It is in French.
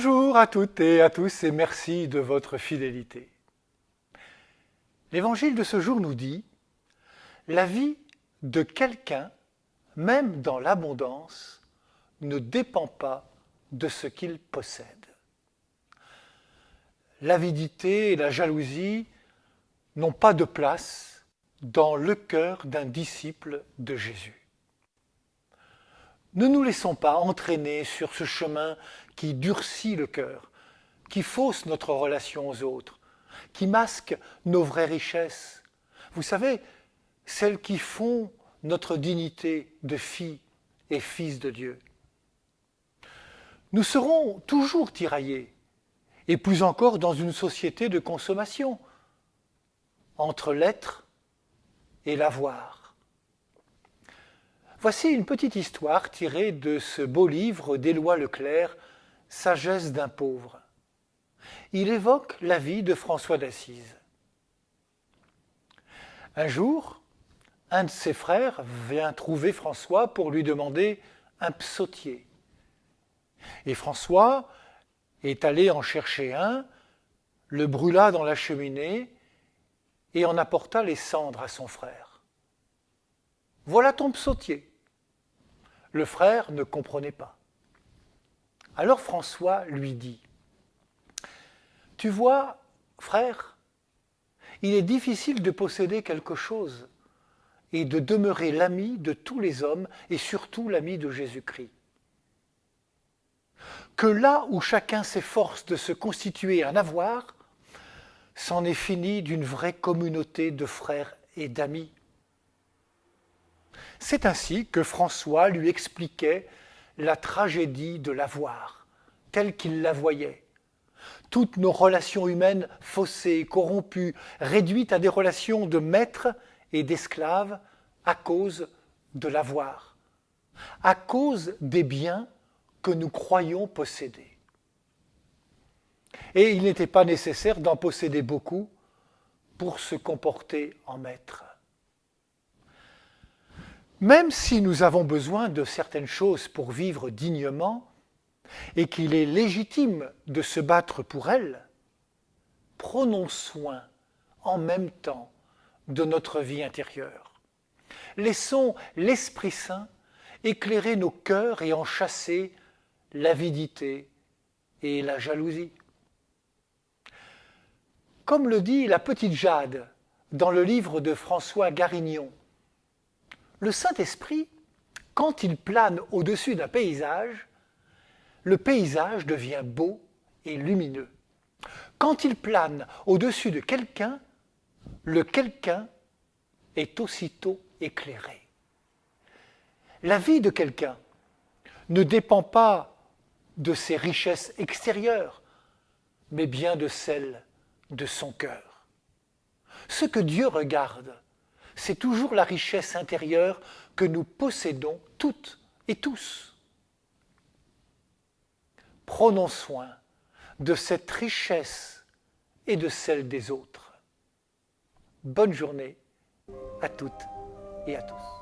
Bonjour à toutes et à tous et merci de votre fidélité. L'évangile de ce jour nous dit « La vie de quelqu'un, même dans l'abondance, ne dépend pas de ce qu'il possède. » L'avidité et la jalousie n'ont pas de place dans le cœur d'un disciple de Jésus. Ne nous laissons pas entraîner sur ce chemin qui durcit le cœur, qui fausse notre relation aux autres, qui masque nos vraies richesses. Vous savez, celles qui font notre dignité de fille et fils de Dieu. Nous serons toujours tiraillés, et plus encore dans une société de consommation, entre l'être et l'avoir. Voici une petite histoire tirée de ce beau livre d'Éloi Leclerc, Sagesse d'un pauvre. Il évoque la vie de François d'Assise. Un jour, un de ses frères vient trouver François pour lui demander un psautier. Et François est allé en chercher un, le brûla dans la cheminée et en apporta les cendres à son frère. « Voilà ton psautier. » Le frère ne comprenait pas. Alors François lui dit « Tu vois, frère, il est difficile de posséder quelque chose et de demeurer l'ami de tous les hommes et surtout l'ami de Jésus-Christ. Que là où chacun s'efforce de se constituer un avoir, c'en est fini d'une vraie communauté de frères et d'amis. » C'est ainsi que François lui expliquait la tragédie de l'avoir, telle qu'il la voyait. Toutes nos relations humaines faussées, corrompues, réduites à des relations de maître et d'esclave à cause de l'avoir, à cause des biens que nous croyons posséder. Et il n'était pas nécessaire d'en posséder beaucoup pour se comporter en maître. Même si nous avons besoin de certaines choses pour vivre dignement et qu'il est légitime de se battre pour elles, prenons soin en même temps de notre vie intérieure. Laissons l'Esprit Saint éclairer nos cœurs et en chasser l'avidité et la jalousie. Comme le dit la petite Jade dans le livre de François Garignon, le Saint-Esprit, quand il plane au-dessus d'un paysage, le paysage devient beau et lumineux. Quand il plane au-dessus de quelqu'un, le quelqu'un est aussitôt éclairé. La vie de quelqu'un ne dépend pas de ses richesses extérieures, mais bien de celles de son cœur. Ce que Dieu regarde, c'est toujours la richesse intérieure que nous possédons toutes et tous. Prenons soin de cette richesse et de celle des autres. Bonne journée à toutes et à tous.